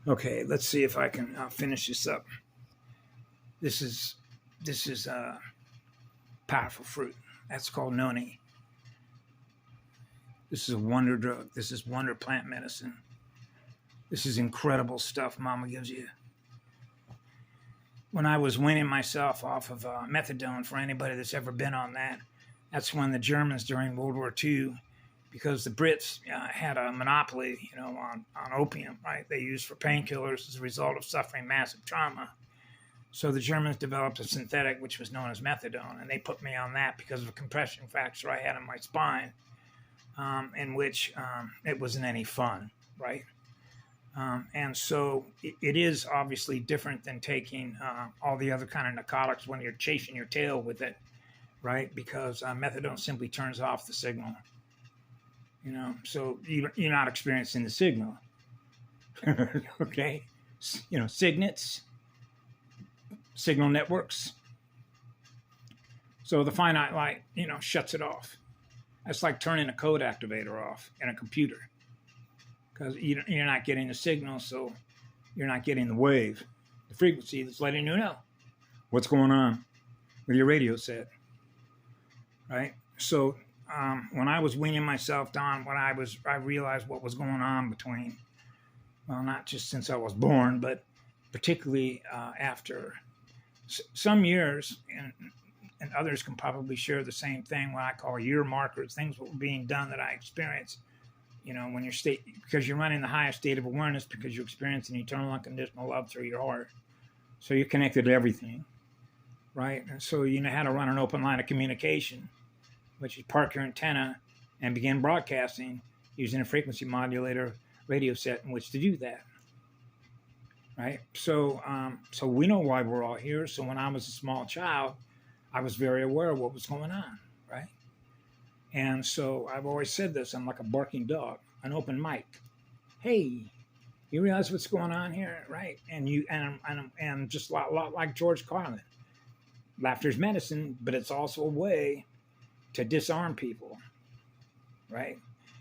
Okay, let's see if I can finish this up. This is powerful fruit. That's called noni. This is a wonder drug. This is wonder plant medicine. This is incredible stuff Mama gives you. When I was weaning myself off of methadone, for anybody that's ever been on that, that's when the Germans during World War II, because the Brits had a monopoly, on opium, right? They used for painkillers as a result of suffering massive trauma. So the Germans developed a synthetic, which was known as methadone, and they put me on that because of a compression fracture I had in my spine, in which it wasn't any fun, right? And so it is obviously different than taking all the other kind of narcotics when you're chasing your tail with it, right? Because methadone simply turns off the signal, so you're not experiencing the signal. Okay? Signets, signal networks. So the finite light, shuts it off. That's like turning a code activator off in a computer, because you're not getting the signal, so you're not getting the wave, the frequency that's letting you know what's going on with your radio set, right? So when I was weaning myself down, I realized what was going on between, well, not just since I was born, but particularly after some years, and others can probably share the same thing, what I call year markers, things that were being done that I experienced. When because you're running the highest state of awareness, because you're experiencing eternal unconditional love through your heart. So you're connected to everything, right? And so you know how to run an open line of communication, which is park your antenna and begin broadcasting using a frequency modulator radio set in which to do that, right? So we know why we're all here. So when I was a small child, I was very aware of what was going on, right? And so I've always said this, I'm like a barking dog, an open mic. Hey, you realize what's going on here, right? And just a lot like George Carlin. Laughter's medicine, but it's also a way to disarm people, right?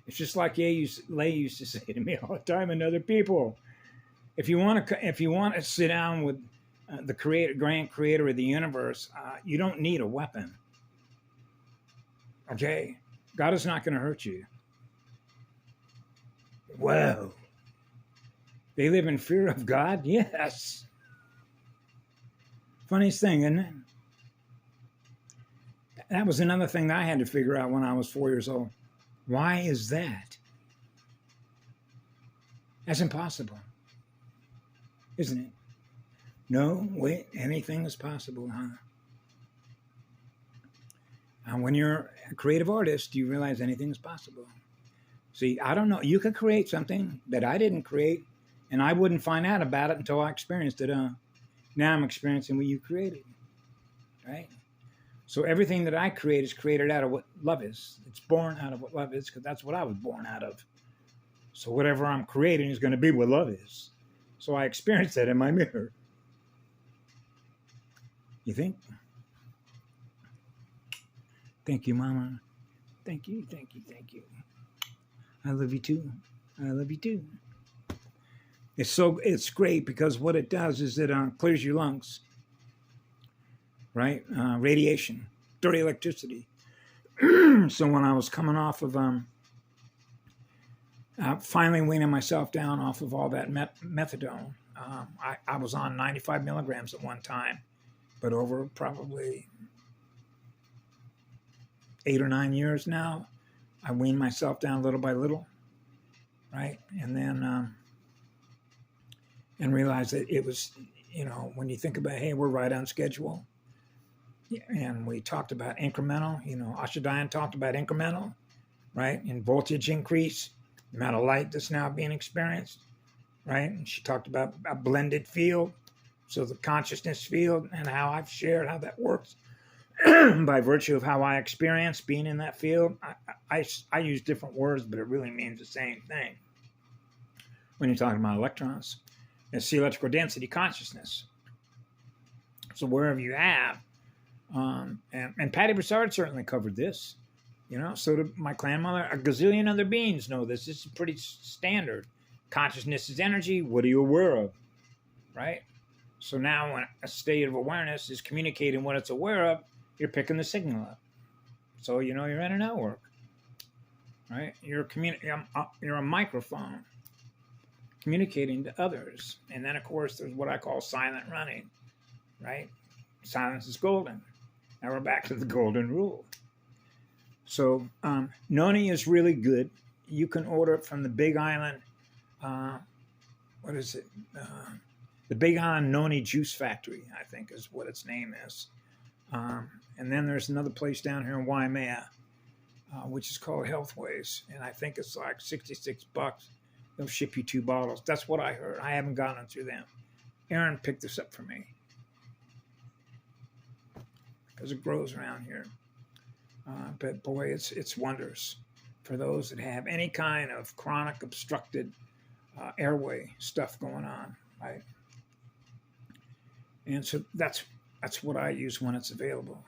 It's just like Lay used to say to me all the time, and other people. If you want to sit down with the grand creator of the universe, you don't need a weapon. Okay? God is not going to hurt you. Whoa. They live in fear of God? Yes. Funniest thing, isn't it? That was another thing that I had to figure out when I was 4 years old. Why is that? That's impossible. Isn't it? No, wait, anything is possible, huh? And when you're a creative artist, you realize anything is possible. See, I don't know. You could create something that I didn't create, and I wouldn't find out about it until I experienced it. Now I'm experiencing what you created, right? So everything that I create is created out of what love is. It's born out of what love is, because that's what I was born out of. So whatever I'm creating is going to be what love is. So I experienced that in my mirror. You think? Thank you, Mama. Thank you, thank you, thank you. I love you too. I love you too. It's great because what it does is it clears your lungs, right? Radiation, dirty electricity. So when I was coming off of, finally weaning myself down off of all that methadone, I was on 95 milligrams at one time, but over probably 8 or 9 years now, I weaned myself down little by little, right? And then, and realized that it was, when you think about, hey, we're right on schedule. And we talked about incremental, Asha Diane talked about incremental, right? And voltage increase, the amount of light that's now being experienced, right? And she talked about a blended field. So the consciousness field and how I've shared how that works by virtue of how I experience being in that field. I use different words, but it really means the same thing. When you're talking about electrons, it's the electrical density consciousness. So wherever you have, and Patty Broussard certainly covered this, so did my grandmother. A gazillion other beings know this. This is pretty standard. Consciousness is energy. What are you aware of? Right? So now when a state of awareness is communicating what it's aware of, you're picking the signal up. So you know you're in a network. Right? You're a microphone communicating to others. And then, of course, there's what I call silent running. Right? Silence is golden. Now we're back to the golden rule. So noni is really good. You can order it from the Big Island. What is it? The Big Island Noni Juice Factory, I think, is what its name is. And then there's another place down here in Waimea, which is called Healthways, and I think it's like $66. They'll ship you 2 bottles. That's what I heard. I haven't gotten through them. Aaron picked this up for me because it grows around here. But boy, it's wonders for those that have any kind of chronic obstructed airway stuff going on, right? And so that's what I use when it's available.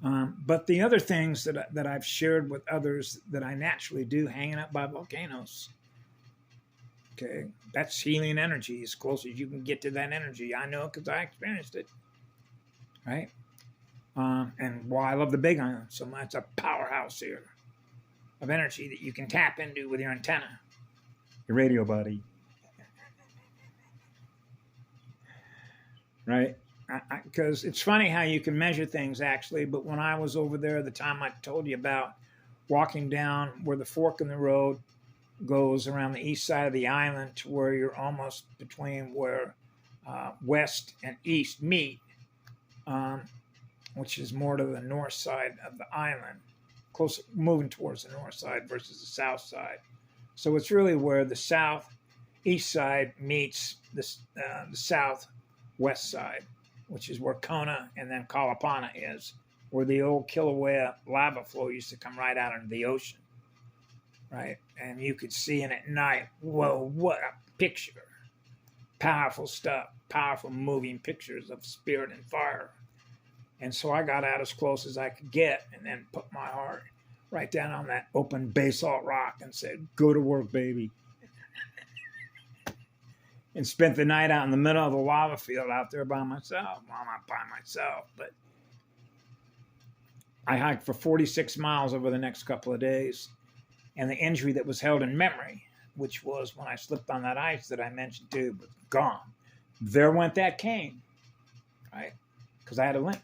But the other things that I've shared with others that I naturally do hanging up by volcanoes, okay, that's healing energy as close as you can get to that energy. I know because I experienced it, right? And why I love the Big Island so much, it's a powerhouse here of energy that you can tap into with your antenna, your radio body, right? Because it's funny how you can measure things actually, but when I was over there, the time I told you about walking down where the fork in the road goes around the east side of the island to where you're almost between where west and east meet, which is more to the north side of the island, close moving towards the north side versus the south side. So it's really where the southeast side meets the southwest side, which is where Kona and then Kalapana is, where the old Kilauea lava flow used to come right out into the ocean, right? And you could see in at night, whoa, what a picture. Powerful stuff, powerful moving pictures of spirit and fire. And so I got out as close as I could get and then put my heart right down on that open basalt rock and said, go to work, baby. And spent the night out in the middle of the lava field out there by myself. Well, not by myself, but I hiked for 46 miles over the next couple of days. And the injury that was held in memory, which was when I slipped on that ice that I mentioned too, was gone. There went that cane, right? Because I had a limp.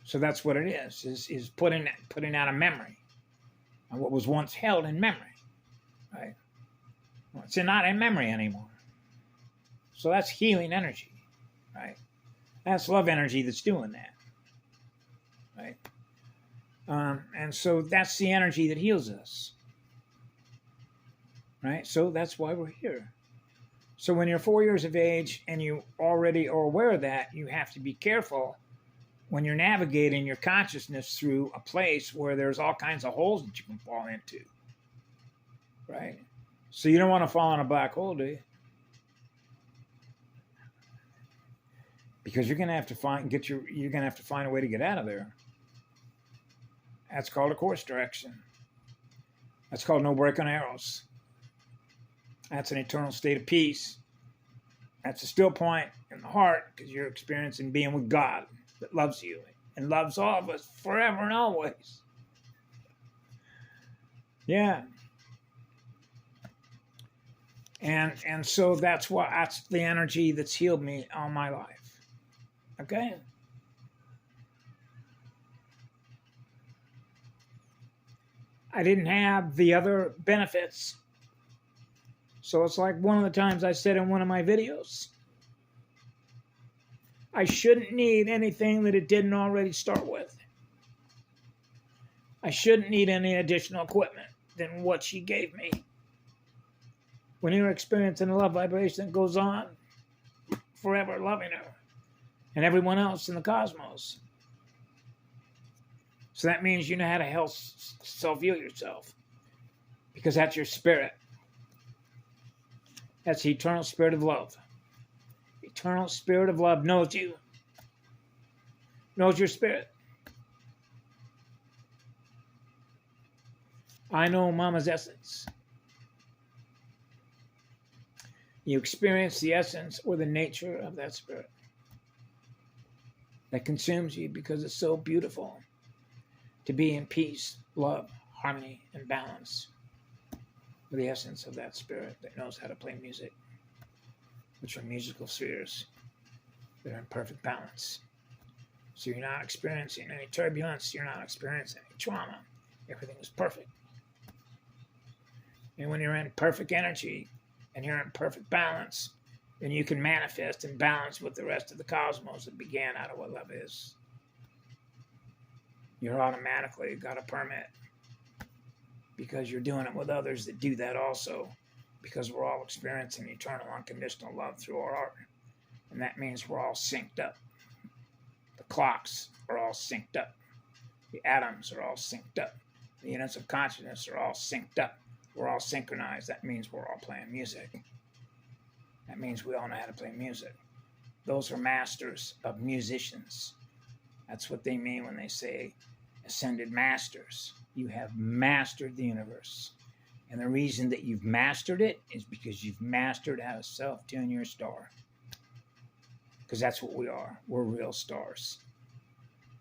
So that's what it is putting out a memory of what was once held in memory, right? Well, it's not in memory anymore. So that's healing energy, right? That's love energy that's doing that, right? And so that's the energy that heals us, right? So that's why we're here. So when you're 4 years of age and you already are aware of that, you have to be careful when you're navigating your consciousness through a place where there's all kinds of holes that you can fall into, right? So you don't want to fall in a black hole, do you? Because you're going to have to find a way to get out of there. That's called a course direction. That's called no break on arrows. That's an eternal state of peace. That's a still point in the heart because you're experiencing being with God that loves you and loves all of us forever and always. Yeah. And so that's the energy that's healed me all my life. Okay? I didn't have the other benefits. So it's like one of the times I said in one of my videos, I shouldn't need anything that it didn't already start with. I shouldn't need any additional equipment than what she gave me. When you're experiencing a love vibration that goes on forever, loving her and everyone else in the cosmos. So that means you know how to self-heal yourself because that's your spirit. That's the eternal spirit of love. Eternal spirit of love knows you, knows your spirit. I know Mama's essence. You experience the essence or the nature of that spirit that consumes you because it's so beautiful to be in peace, love, harmony, and balance with the essence of that spirit that knows how to play music, which are musical spheres that are in perfect balance. So you're not experiencing any turbulence, you're not experiencing any trauma. Everything is perfect. And when you're in perfect energy and you're in perfect balance, then you can manifest and balance with the rest of the cosmos that began out of what love is. You're automatically got a permit because you're doing it with others that do that also, because we're all experiencing eternal unconditional love through our art. And that means we're all synced up. The clocks are all synced up. The atoms are all synced up. The units of consciousness are all synced up. We're all synchronized. That means we're all playing music. That means we all know how to play music. Those are masters of musicians. That's what they mean when they say ascended masters. You have mastered the universe. And the reason that you've mastered it is because you've mastered how to self-tune your star. Because that's what we are. We're real stars.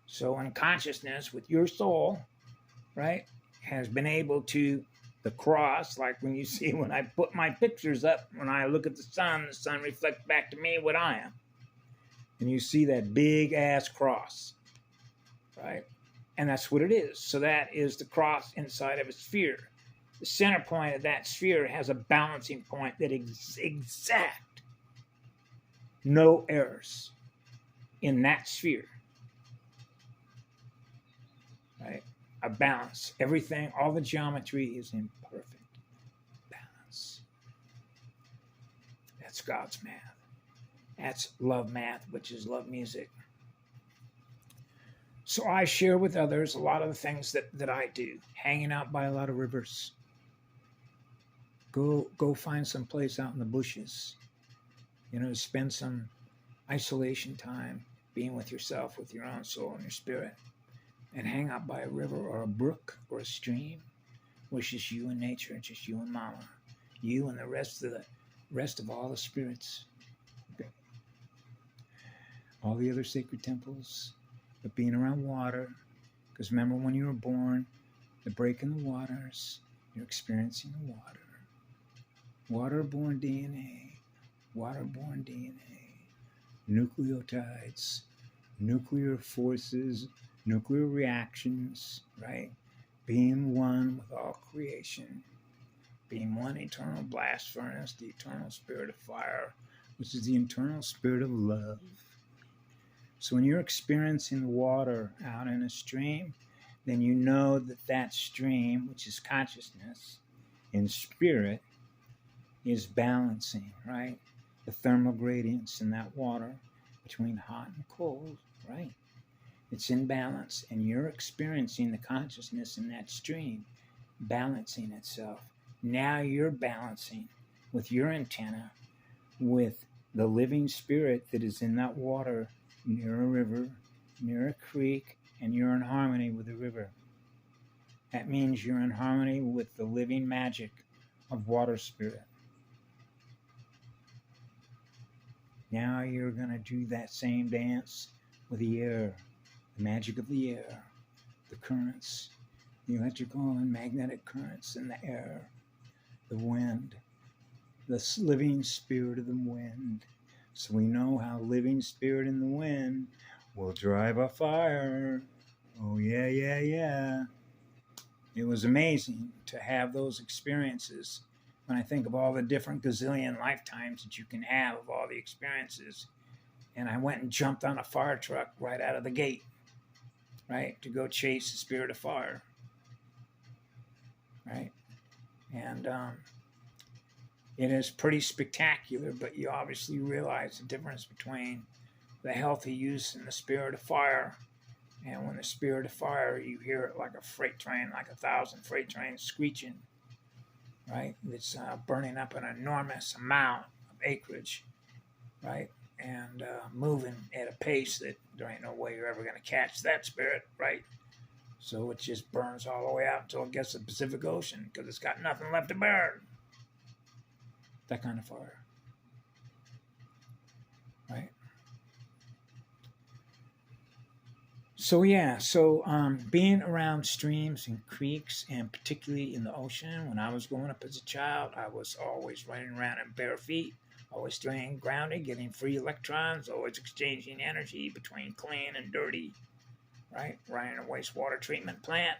So in consciousness, with your soul, right, has been able to, the cross, like when you see when I put my pictures up, when I look at the sun reflects back to me what I am. And you see that big ass cross, right? And that's what it is. So that is the cross inside of a sphere. The center point of that sphere has a balancing point that is exact. No errors in that sphere, right? A balance. Everything, all the geometry is in perfect balance. That's God's math. That's love math, which is love music. So I share with others a lot of the things that I do. Hanging out by a lot of rivers. Go find some place out in the bushes. You know, spend some isolation time being with yourself, with your own soul and your spirit. And hang out by a river or a brook or a stream, where it's just you and nature, just you and Mama, you and the rest of all the spirits, okay. All the other sacred temples, but being around water, because remember when you were born, the break in the waters, you're experiencing the water. Waterborne DNA, waterborne DNA, nucleotides, nuclear forces, nuclear reactions, right? Being one with all creation. Being one eternal blast furnace, the eternal spirit of fire, which is the eternal spirit of love. So when you're experiencing water out in a stream, then you know that stream, which is consciousness in spirit, is balancing, right? The thermal gradients in that water between hot and cold, right? It's in balance, and you're experiencing the consciousness in that stream balancing itself. Now you're balancing with your antenna with the living spirit that is in that water near a river, near a creek, and you're in harmony with the river. That means you're in harmony with the living magic of water spirit. Now you're going to do that same dance with the air. The magic of the air, the currents, the electrical and magnetic currents in the air, the wind, the living spirit of the wind. So we know how living spirit in the wind will drive a fire. Oh, yeah, yeah, yeah. It was amazing to have those experiences. When I think of all the different gazillion lifetimes that you can have of all the experiences. And I went and jumped on a fire truck right out of the gate. Right, to go chase the spirit of fire, right? And it is pretty spectacular, but you obviously realize the difference between the healthy use and the spirit of fire. And when the spirit of fire, you hear it like a freight train, like 1,000 freight trains screeching, right? It's burning up an enormous amount of acreage, right? And moving at a pace that there ain't no way you're ever going to catch that spirit, right? So it just burns all the way out until it gets to the Pacific Ocean because it's got nothing left to burn. That kind of fire. right? So yeah, so being around streams and creeks, and particularly in the ocean, when I was growing up as a child, I was always running around in bare feet, always staying grounded, getting free electrons, always exchanging energy between clean and dirty, right? Running a wastewater treatment plant.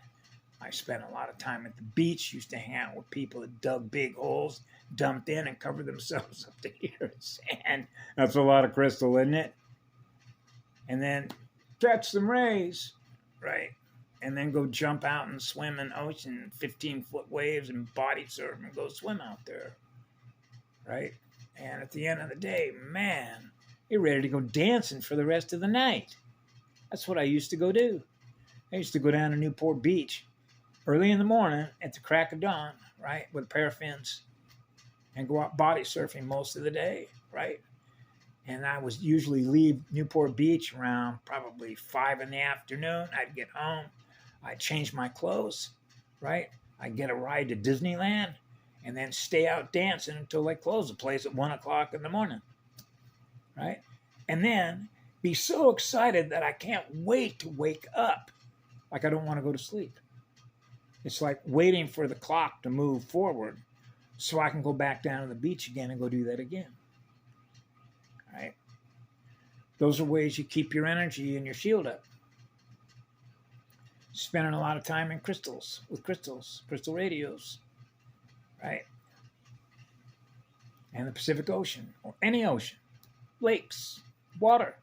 I spent a lot of time at the beach, used to hang out with people that dug big holes, dumped in, and covered themselves up to here in sand. That's a lot of crystal, isn't it? And then catch some rays, right? And then go jump out and swim in the ocean, 15-foot waves, and body surf and go swim out there, right? And at the end of the day, man, you're ready to go dancing for the rest of the night. That's what I used to go do. I used to go down to Newport Beach early in the morning at the crack of dawn, right, with a pair of fins, and go out body surfing most of the day, right? And I was usually leave Newport Beach around probably 5 in the afternoon. I'd get home, I'd change my clothes, right? I'd get a ride to Disneyland, and then stay out dancing until they close the place at 1 o'clock in the morning, right? And then be so excited that I can't wait to wake up. Like I don't want to go to sleep. It's like waiting for the clock to move forward so I can go back down to the beach again and go do that again. Right? Those are ways you keep your energy and your shield up. Spending a lot of time in crystals, with crystals, crystal radios, right? And the Pacific Ocean, or any ocean, lakes, water,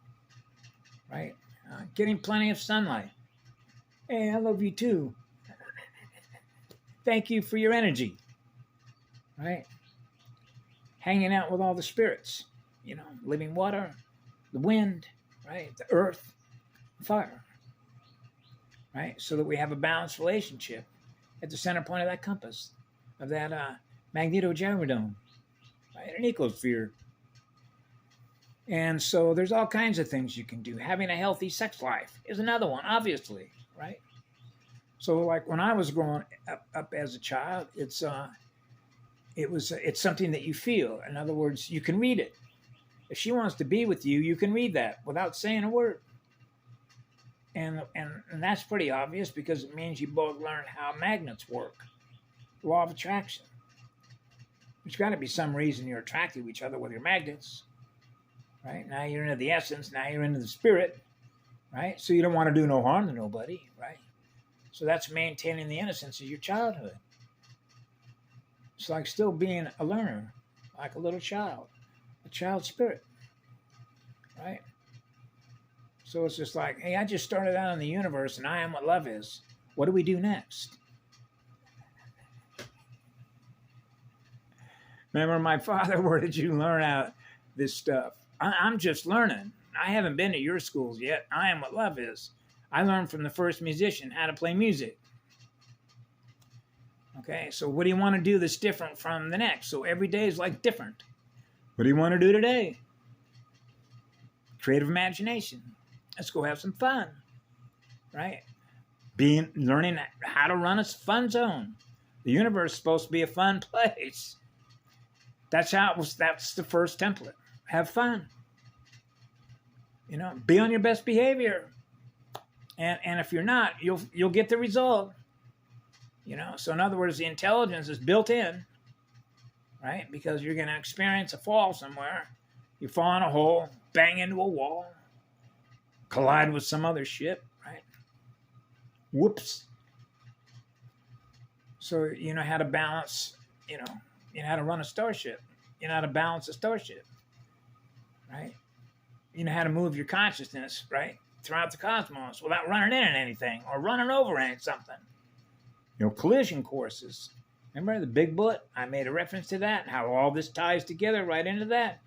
right? Getting plenty of sunlight. Hey, I love you too. Thank you for your energy, right? Hanging out with all the spirits, you know, living water, the wind, right? The earth, fire, right? So that we have a balanced relationship at the center point of that compass, of that magnetogyrodome, right? An ecosphere. And so there's all kinds of things you can do. Having a healthy sex life is another one, obviously, right? So like when I was growing up as a child, it's something that you feel. In other words, you can read it. If she wants to be with you, you can read that without saying a word. And that's pretty obvious because it means you both learn how magnets work. Law of attraction. There's got to be some reason you're attracted to each other with your magnets. Right? Now you're into the essence, now you're into the spirit. Right? So you don't want to do no harm to nobody, right? So that's maintaining the innocence of your childhood. It's like still being a learner, like a little child, a child spirit, right? So it's just like, hey, I just started out in the universe and I am what love is. What do we do next? Remember my father, where did you learn out this stuff? I'm just learning. I haven't been to your schools yet. I am what love is. I learned from the first musician how to play music. Okay, so what do you want to do that's different from the next? So every day is like different. What do you want to do today? Creative imagination. Let's go have some fun, right? Learning how to run a fun zone. The universe is supposed to be a fun place. That's how it was. That's the first template. Have fun. You know, be on your best behavior. And if you're not, you'll get the result. You know, so in other words, the intelligence is built in, right? Because you're going to experience a fall somewhere. You fall in a hole, bang into a wall, collide with some other ship, right? Whoops. So you know how to balance, you know how to run a starship. You know how to balance a starship, right? You know how to move your consciousness, right, throughout the cosmos without running into anything or running over something. You know, collision courses. Remember the Big Book? I made a reference to that, how all this ties together right into that.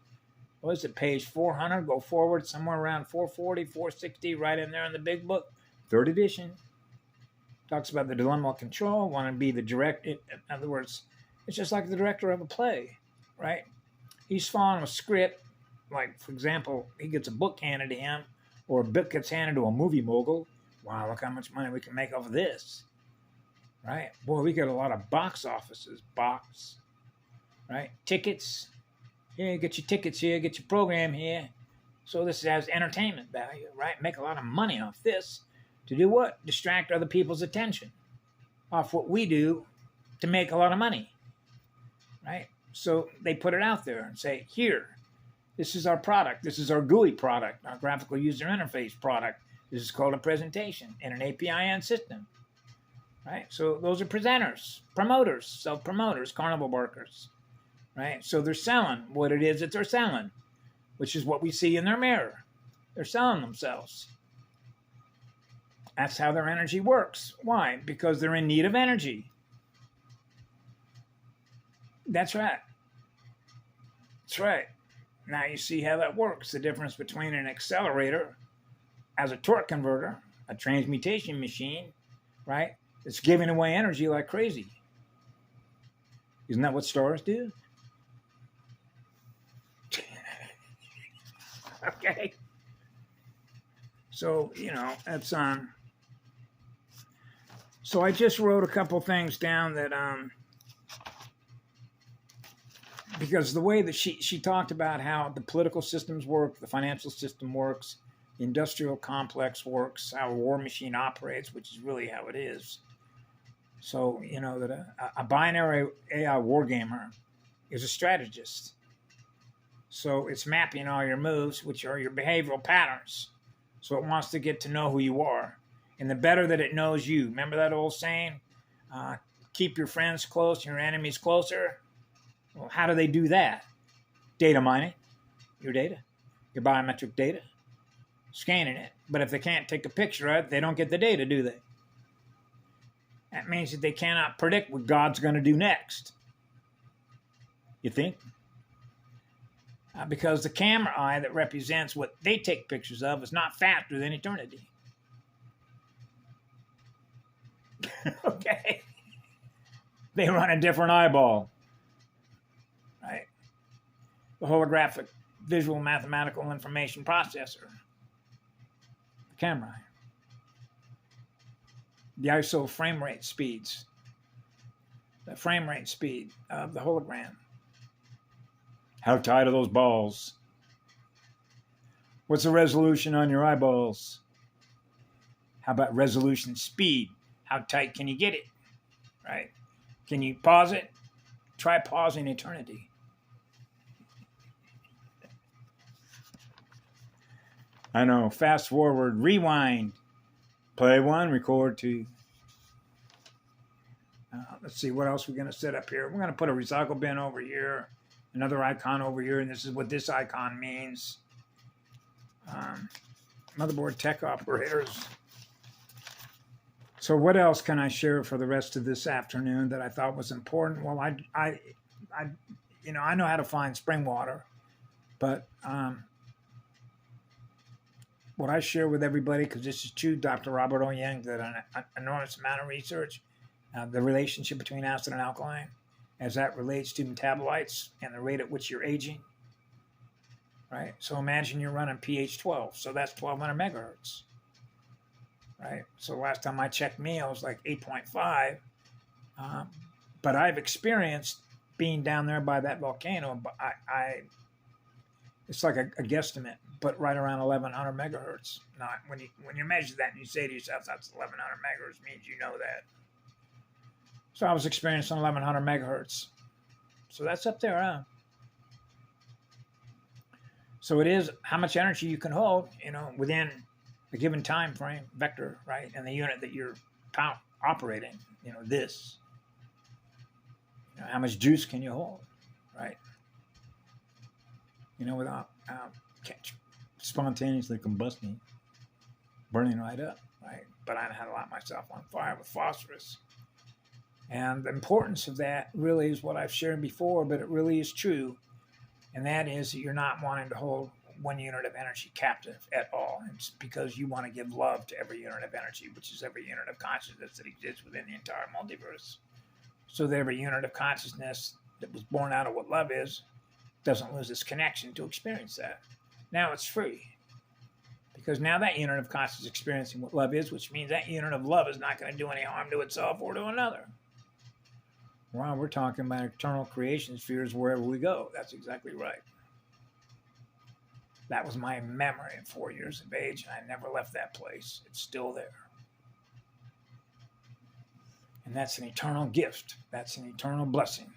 What is it, page 400? Go forward somewhere around 440, 460, right in there in the Big Book. 3rd edition. Talks about the dilemma of control, want to be the director. In other words, it's just like the director of a play, right? He's following a script. Like, for example, he gets a book handed to him, or a book gets handed to a movie mogul. Wow, look how much money we can make off of this. Right? Boy, we got a lot of box offices. Right? Tickets. Yeah, get your tickets here, get your program here. So this has entertainment value, right? Make a lot of money off this. To do what? Distract other people's attention off what we do to make a lot of money, right? So they put it out there and say, here, this is our product. This is our GUI product, our graphical user interface product. This is called a presentation in an APIN system, right? So those are presenters, promoters, self-promoters, carnival barkers, right? So they're selling what it is that they're selling, which is what we see in their mirror. They're selling themselves. That's how their energy works. Why? Because they're in need of energy. That's right. That's right. Now you see how that works. The difference between an accelerator as a torque converter, a transmutation machine, right? It's giving away energy like crazy. Isn't that what stars do? Okay. So, that's so I just wrote a couple things down that because the way that she talked about how the political systems work, the financial system works, the industrial complex works, how a war machine operates, which is really how it is. So, that a binary AI wargamer is a strategist. So it's mapping all your moves, which are your behavioral patterns. So it wants to get to know who you are. And the better that it knows you, remember that old saying, keep your friends close, your enemies closer? Well, how do they do that? Data mining, your data, your biometric data, scanning it. But if they can't take a picture of it, they don't get the data, do they? That means that they cannot predict what God's going to do next. You think? Because the camera eye that represents what they take pictures of is not faster than eternity. Okay? They run a different eyeball. Right? The holographic visual mathematical information processor. The camera eye. The ISO frame rate speeds. The frame rate speed of the hologram. How tight are those balls? What's the resolution on your eyeballs? How about resolution speed? How tight can you get it? Right? Can you pause it? Try pausing eternity. I know. Fast forward, rewind. Play one, record two. Let's see what else we're going to set up here. We're going to put a recycle bin over here. Another icon over here, and this is what this icon means. Motherboard tech operators. So what else can I share for the rest of this afternoon that I thought was important? Well, I know how to find spring water, but what I share with everybody, because this is true, Dr. Robert O. Young did an enormous amount of research, the relationship between acid and alkaline, as that relates to metabolites and the rate at which you're aging, right? So imagine you're running pH 12, so that's 1200 megahertz, right? So last time I checked me, I was like 8.5, but I've experienced being down there by that volcano, but it's like a guesstimate, but right around 1100 megahertz. Now, when you measure that and you say to yourself, that's 1100 megahertz, means you know that. So I was experiencing 1100 megahertz. So that's up there, huh? So it is how much energy you can hold, within a given time frame, vector, right? And the unit that you're operating, this. How much juice can you hold, right? Without spontaneously combusting, burning right up, right? But I had to light myself on fire with phosphorus. And the importance of that really is what I've shared before, but it really is true. And that is that you're not wanting to hold one unit of energy captive at all. It's because you want to give love to every unit of energy, which is every unit of consciousness that exists within the entire multiverse. So that every unit of consciousness that was born out of what love is doesn't lose its connection to experience that. Now it's free. Because now that unit of consciousness is experiencing what love is, which means that unit of love is not going to do any harm to itself or to another. Well, we're talking about eternal creation spheres wherever we go. That's exactly right. That was my memory at 4 years of age, and I never left that place. It's still there. And that's an eternal gift. That's an eternal blessing.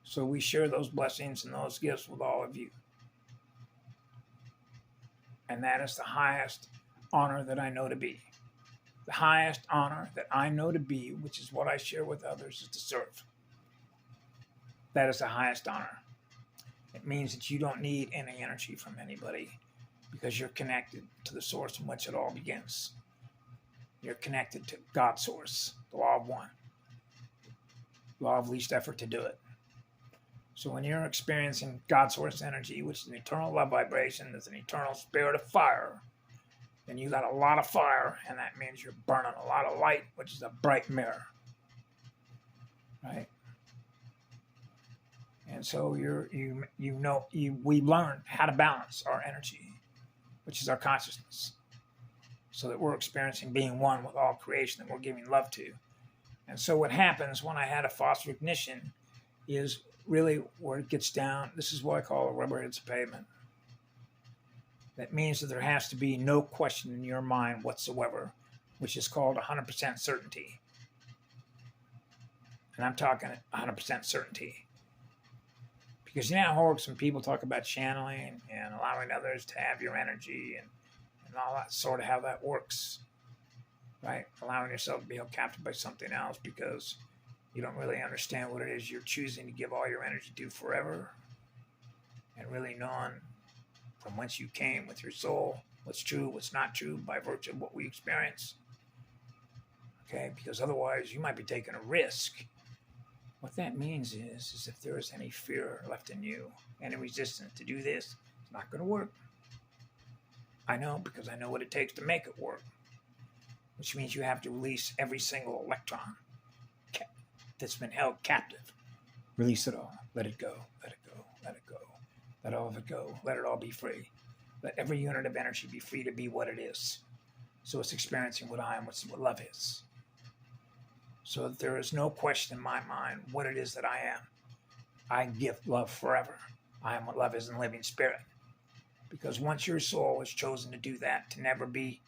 So we share those blessings and those gifts with all of you. And that is the highest honor that I know to be. The highest honor that I know to be, which is what I share with others, is to serve. That is the highest honor. It means that you don't need any energy from anybody because you're connected to the source from which it all begins. You're connected to God's source, the law of one, law of least effort to do it. So when you're experiencing God's source energy, which is an eternal love vibration, there's an eternal spirit of fire, then you got a lot of fire, and that means you're burning a lot of light, which is a bright mirror, right? And so we learn how to balance our energy, which is our consciousness, so that we're experiencing being one with all creation that we're giving love to. And so what happens when I had a phosphorus ignition is really where it gets down. This is what I call a rubber hits pavement. That means that there has to be no question in your mind whatsoever, which is called 100% certainty. And I'm talking 100% certainty. Because you know how it works when people talk about channeling and allowing others to have your energy and all that, sort of how that works, right? Allowing yourself to be held captive by something else because you don't really understand what it is you're choosing to give all your energy to forever, and really knowing from whence you came with your soul, what's true, what's not true by virtue of what we experience. Okay, because otherwise you might be taking a risk. What that means is if there is any fear left in you, any resistance to do this, it's not going to work. I know, because I know what it takes to make it work, which means you have to release every single electron that's been held captive. Release it all. Let it go. Let it go. Let it go. Let all of it go. Let it all be free. Let every unit of energy be free to be what it is. So it's experiencing what I am, what love is. So that there is no question in my mind what it is that I am. I give love forever. I am what love is in living spirit. Because once your soul has chosen to do that, to never be,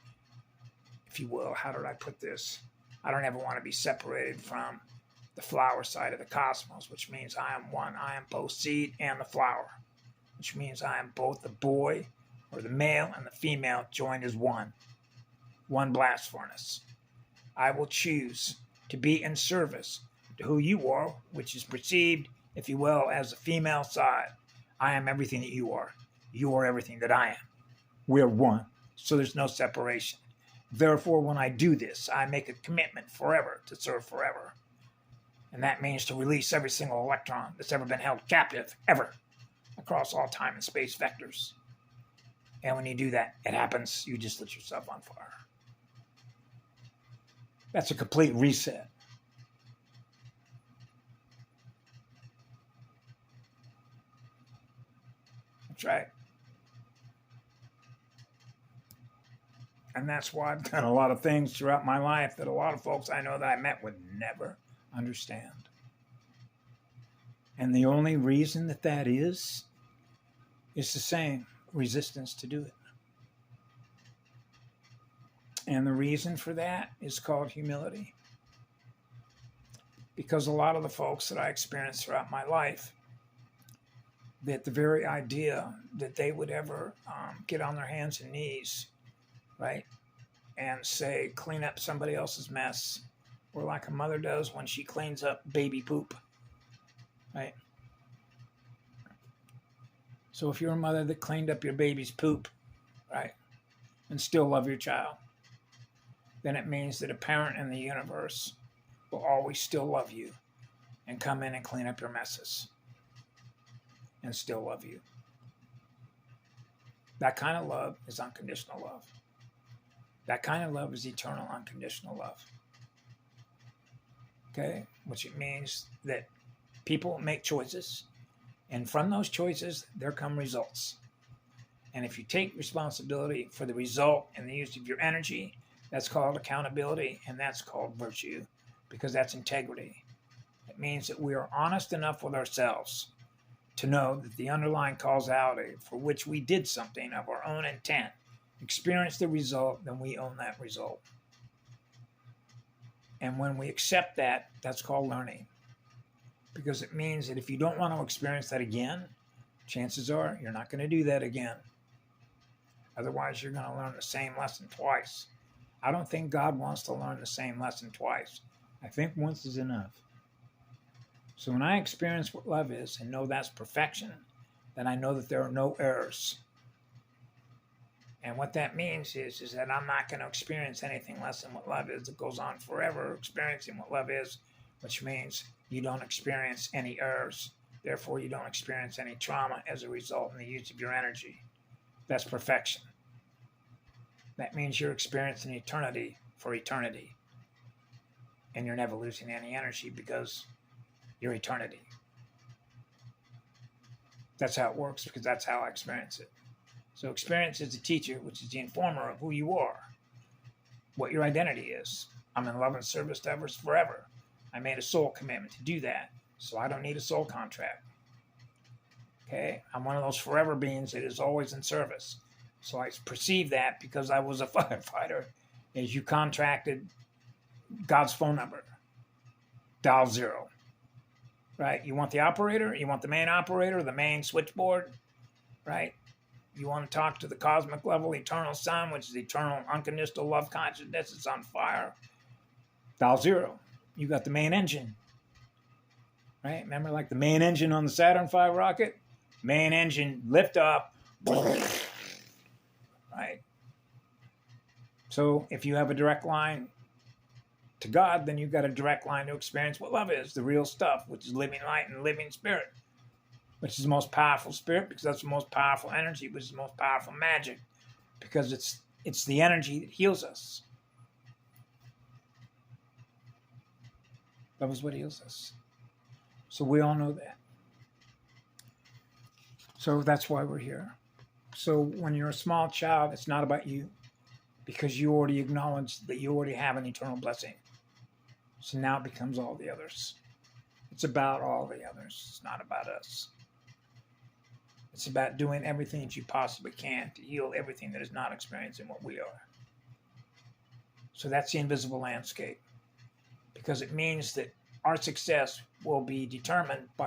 if you will, how did I put this? I don't ever want to be separated from the flower side of the cosmos, which means I am one. I am both seed and the flower, which means I am both the boy or the male and the female joined as one blast furnace. I will choose to be in service to who you are, which is perceived, if you will, as the female side. I am everything that you are. You are everything that I am. We're one, so there's no separation. Therefore, when I do this, I make a commitment forever to serve forever. And that means to release every single electron that's ever been held captive, ever, across all time and space vectors. And when you do that, it happens. You just lit yourself on fire. That's a complete reset. That's right. And that's why I've done a lot of things throughout my life that a lot of folks I know that I met would never understand. And the only reason that is the same, resistance to do it. And the reason for that is called humility. Because a lot of the folks that I experienced throughout my life, that the very idea that they would ever get on their hands and knees, right, and say, clean up somebody else's mess, or like a mother does when she cleans up baby poop, right? So if you're a mother that cleaned up your baby's poop, right, and still love your child, then it means that a parent in the universe will always still love you and come in and clean up your messes and still love you. That kind of love is unconditional love. That kind of love is eternal, unconditional love. Okay? Which it means that people make choices, and from those choices, there come results. And if you take responsibility for the result and the use of your energy, that's called accountability, and that's called virtue, because that's integrity. It means that we are honest enough with ourselves to know that the underlying causality for which we did something of our own intent, experience the result, then we own that result. And when we accept that, that's called learning. Because it means that if you don't want to experience that again, chances are you're not going to do that again. Otherwise, you're going to learn the same lesson twice. I don't think God wants to learn the same lesson twice. I think once is enough. So when I experience what love is and know that's perfection, then I know that there are no errors. And what that means is that I'm not going to experience anything less than what love is. It goes on forever experiencing what love is, which means you don't experience any errors. Therefore, you don't experience any trauma as a result in the use of your energy. That's perfection. That means you're experiencing eternity for eternity. And you're never losing any energy because you're eternity. That's how it works, because that's how I experience it. So experience is the teacher, which is the informer of who you are, what your identity is. I'm in love and service to others forever. I made a soul commitment to do that, so I don't need a soul contract. Okay? I'm one of those forever beings that is always in service. So I perceive that because I was a firefighter, as you contracted God's phone number. Dial 0. Right? You want the operator? You want the main operator, the main switchboard? Right? You want to talk to the cosmic level, eternal sun, which is eternal unconditional love consciousness. It's on fire. Dial 0. You got the main engine. Right? Remember, like the main engine on the Saturn V rocket? Main engine, lift up. Right? So if you have a direct line to God, then you've got a direct line to experience what love is, the real stuff, which is living light and living spirit, which is the most powerful spirit, because that's the most powerful energy, which is the most powerful magic, because it's the energy that heals us. Love is what heals us. So we all know that. So that's why we're here. So when you're a small child, it's not about you, because you already acknowledge that you already have an eternal blessing. So now it becomes all the others. It's about all the others. It's not about us. It's about doing everything that you possibly can to heal everything that is not experiencing what we are. So that's the invisible landscape, because it means that our success will be determined by